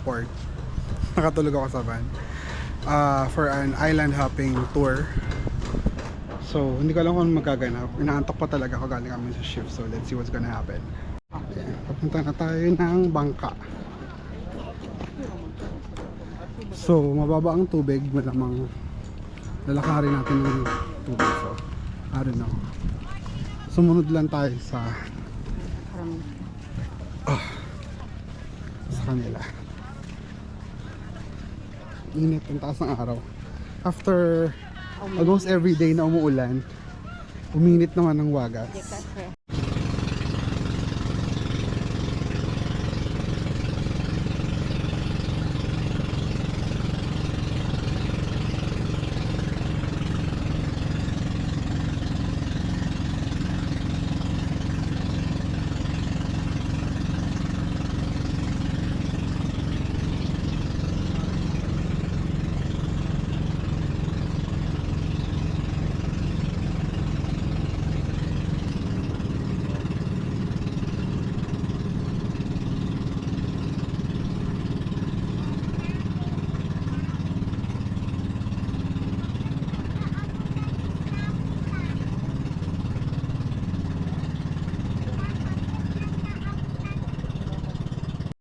port. Nakatulog ako sa van for an island hopping tour. So hindi ko alam kung magaganap. Inaantok pa talaga ako, galing kami sa shift. So let's see what's gonna happen. Okay, papunta na tayo ng bangka. So mababa ang tubig, malamang lalakarin natin ng tubig. So I don't know, sumunod lang tayo sa kanila. Init, ang taas ng araw. After almost every day na umuulan, uminit naman ng wagas.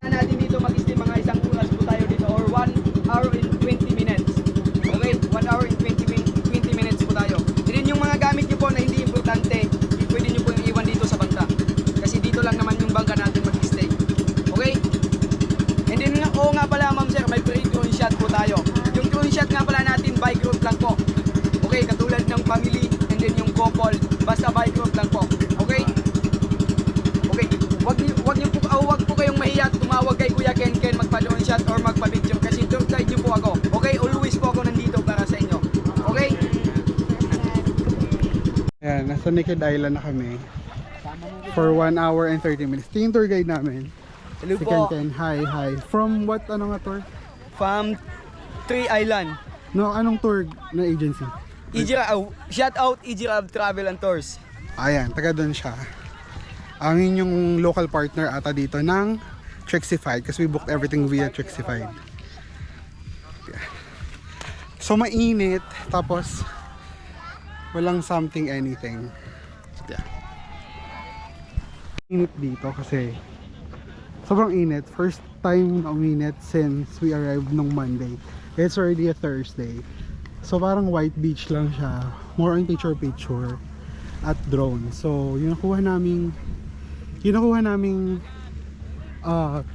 Natin dito mag-stay mga isang oras po tayo dito or 1 hour and 20 minutes. Okay, 1 hour and 20 minutes po tayo. And then yung mga gamit nyo po na hindi importante, pwede nyo po yung iwan dito sa bangka. Kasi dito lang naman yung bangka natin mag-stay. Okay? And then oo nga pala ma'am sir, may free drone shot po tayo. Yung drone shot nga pala natin by group lang po. Okay, katulad ng family and then yung couple, basta by group lang po. Okay? Okay, wag po kayong mahiya tumawag kay Kuya Ken magpa-drone shot or magpa-picture kasi tour guide niyo po ako. Okay, always po ako nandito para sa inyo. Okay? Ayan, nasa Naked Island na kami for 1 hour and 30 minutes. Ito yung tour guide namin. Hello Si po. Ken. Hi. From what, ano nga tour? From Tree Island. No, anong tour na agency? Shout out Ijirab Travel and Tours. Ayan, taga doon siya. Ang inyong local partner ata dito ng Trixified kasi we booked everything via Trixified. Yeah. So mainit, tapos walang something anything. Yeah. Init dito kasi sobrang init. First time na uminit since we arrived nung Monday. It's already a Thursday. So parang white beach lang siya. More on picture at drone. So yung nakuha naming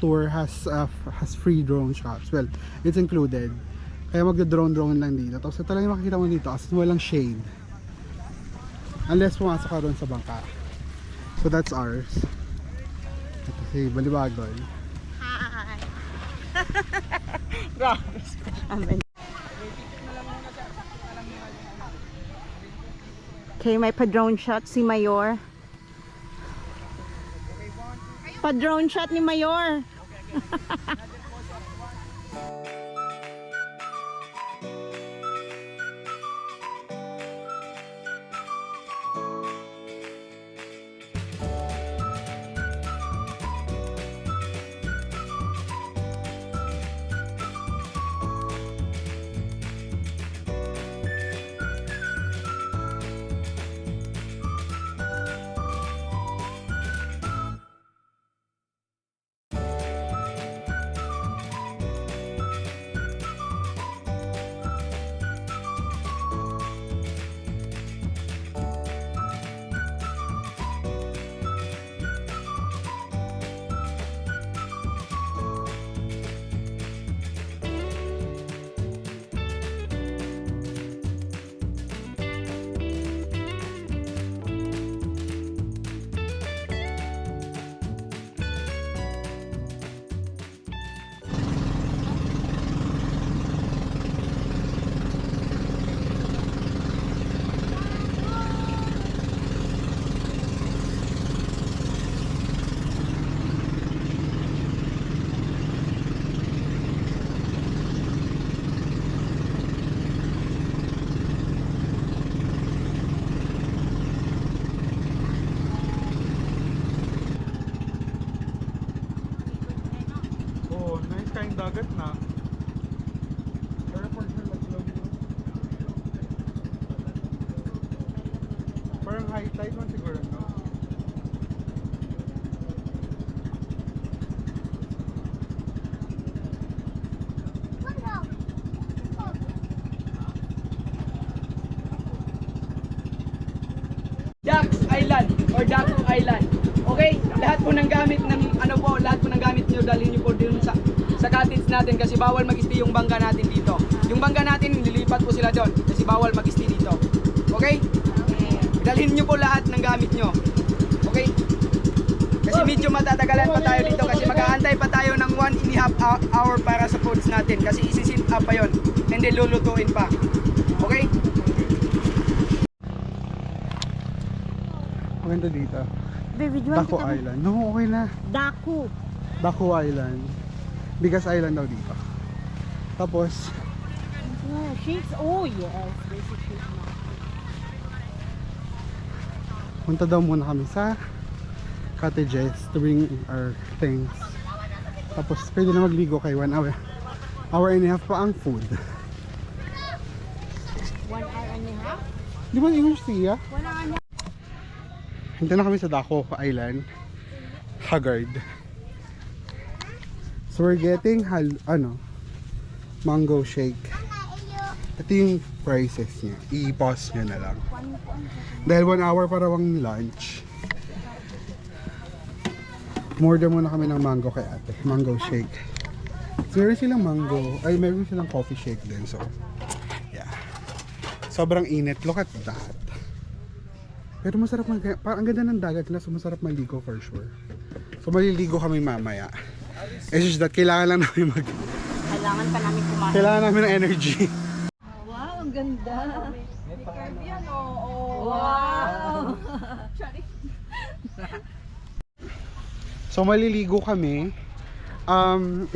tour has free drone shots. Well, it's included. Kaya magda-drone lang dito. Tapos ito lang yung makikita mo dito kasi walang shade. Unless pumasok ka doon sa bangka. So that's ours. Ito si Balibagol. Hi. Grabe. Okay, may pa-drone shot si Mayor. Pa-drone shot ni Mayor. kain dagat na. Pero for sure, laglag mo. Parang high tide man siguro, no? Dax Island or Daku Island. Okay? Lahat po ng gamit ng lahat po ng gamit niyo dalhin niyo po dun sa cottage natin kasi bawal mag-stay yung bangka natin dito. Yung bangka natin nililipat po sila doon kasi bawal mag-stay dito. Okay? Dalhin niyo po lahat ng gamit niyo. Okay? Kasi medyo matatagalan pa tayo dito kasi mag-aantay pa tayo ng 1.5 hour para sa foods natin kasi isi-sit up pa yon and then lulutuin pa. Okay? Maganda dito. Baby, Daku Island. No, okay na. Daku. Daku Island. Biggest island daw dito. Tapos, Yeah, shakes. Oh, yes. There's a shake now. punta daw muna kami sa cottages to bring our things. Tapos, pwede na magligo kay 1 hour. Hour and a half pa ang food. 1 hour and a half? Di ba English siya? 1 hour and a half. Hinta na kami sa Daku Island. Haggard. So we're getting mango shake. Ito yung prices niya. I-pause nyo na lang. Dahil 1 hour para wang lunch. Order muna kami ng mango kay ate. Mango shake. So meron silang mango. Ay, meron silang coffee shake din. So, yeah. Sobrang init. Look at that. Pero masarap parang ang ganda ng dagat nila. So masarap maligo for sure. So maliligo kami mamaya. It's just that kailangan lang namin Kailangan pa namin kumain. kailangan namin ng energy. Wow, ang ganda. Wow. So maliligo kami.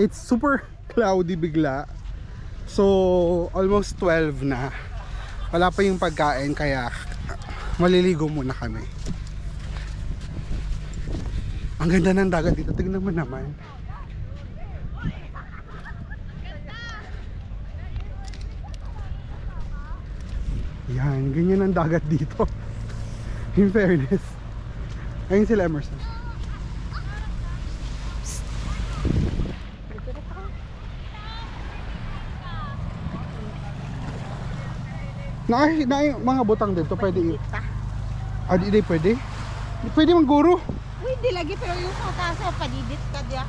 It's super cloudy bigla. So almost 12 na. Wala pa yung pagkain kaya maliligo muna kami. Ang ganda ng dagat dito. Tignan mo naman. Yan, ganyan ang dagat dito. In fairness. Ayun sila Emerson. Na yung mga butang dito pwede di pwede? Di pwede mangguro. Uy, di lagi pero yung sa taas padidit ka diya.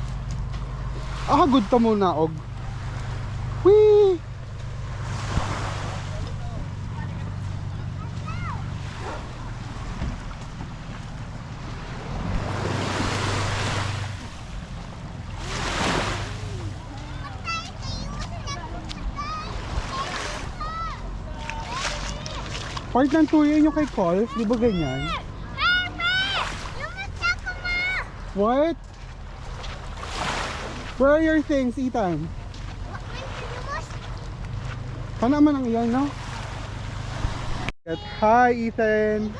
Good ta muna og. Wee! Part ng tour yun yung kay Col, di ba ganyan? What? Where are your things, Ethan? Kana man ang iyan, no? Hi, Ethan!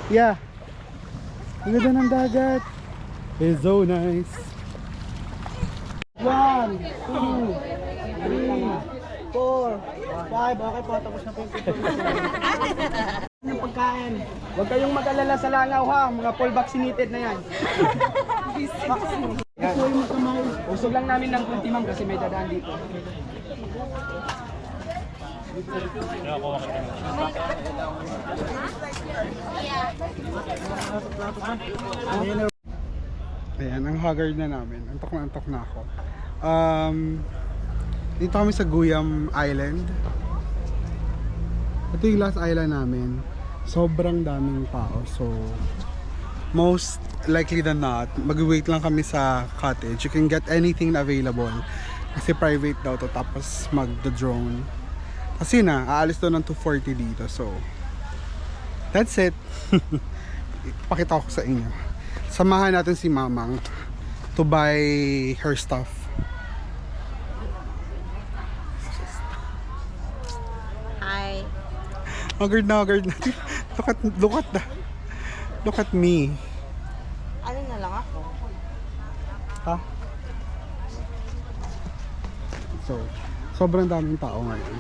Yeah! Ang ganda ng dagat! It's so nice! 1, 2, 3, 4, 5. Okay po, tapos na po yung ng pagkain. Huwag kayong mag-alala sa langaw ha, mga full vaccinated na yan. Yan. Usog lang namin ng kunti ma'am kasi may dadaan dito. Ayan, ang haggard na namin. Antok na ako. Dito kami sa Guyam Island. Ito yung last island namin. Sobrang daming tao. So, most likely than not, mag-wait lang kami sa cottage. You can get anything na available. Kasi private daw to. Tapos mag-drone. Kasi aalis daw ng 2:40 dito. So, that's it. Pakita ko sa inyo. Samahan natin si Mamang to buy her stuff. Hi. Haggard na. Look at me. Ano na lang ako? Ha? So, sobrang daming tao ngayon.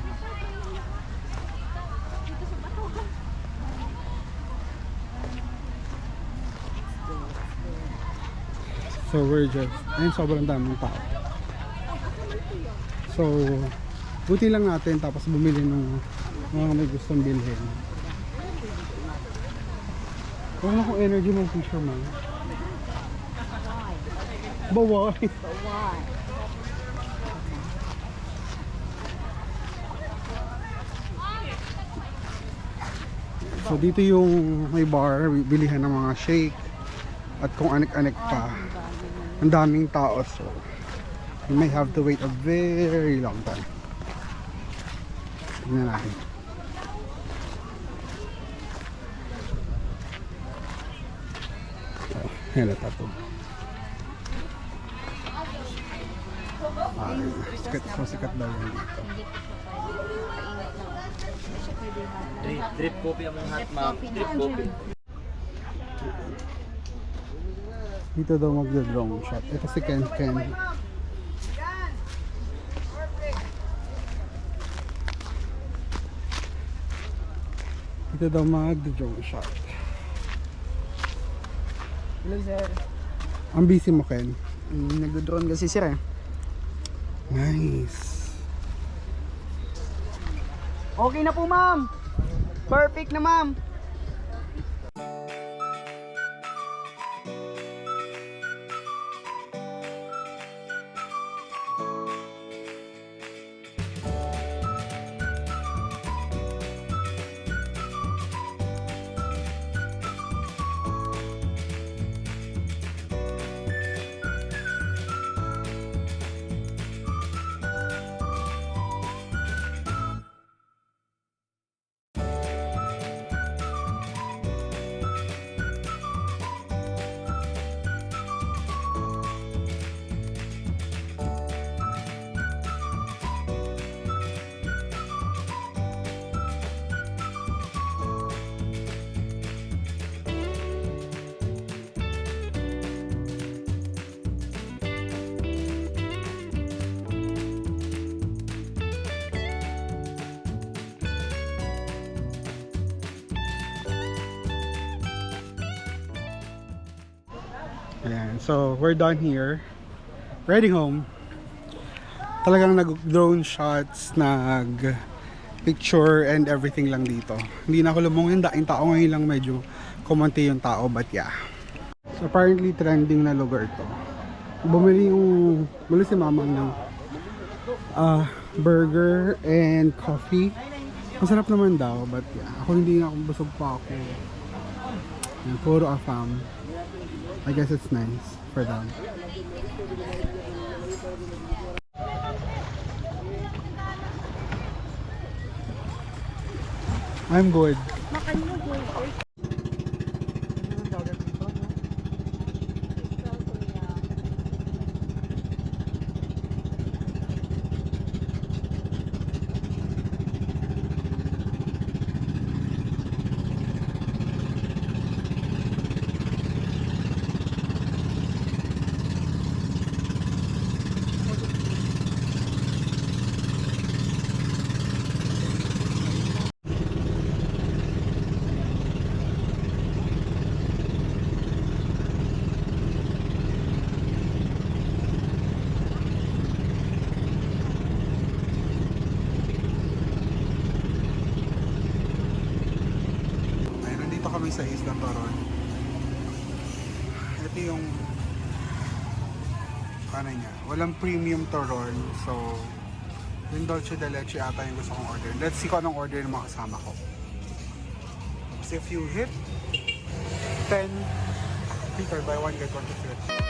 So, we're just, ayun, sobrang daming tao. So, buti lang natin tapos bumili ng mga may gustong bilhin. Wala akong energy mo picture man. Bawal. But why? So dito yung may bar, bilihan ng mga shake at kung anik-anik pa. Ang daming tao, so you may have to wait a very long time. Tingnan natin. Oh, halata to. Sikat daw yan dito. Drip coffee ang hot, ma'am. Drip coffee. Dito daw magda-drone shot. Ito si Ken Ken. Dito daw magda-drone shot. Hello sir. Ang busy mo, Ken. Nagdo-drone kasi sir eh. Nice. Okay na po ma'am. Perfect na ma'am. Ayan, so we're done here. Heading home. Talagang nag-drone shots, nag-picture and everything lang dito. Hindi na ako lumungin, daing tao ngayon lang medyo kumonti yung tao, but yeah. So apparently trending na lugar to. Bumili si mama ng burger and coffee. Masarap naman daw, but yeah, ako hindi na, busog pa ako. Ayan, puro afam. I guess it's nice for them. I'm good. Kami sa Isla Toron. Ito yung niya. Walang premium Toron. So, yung Dolce de Leche ata yung gusto kong order. Let's see kung anong order ng mga kasama ko. So if you hit 10 liter buy one get one free.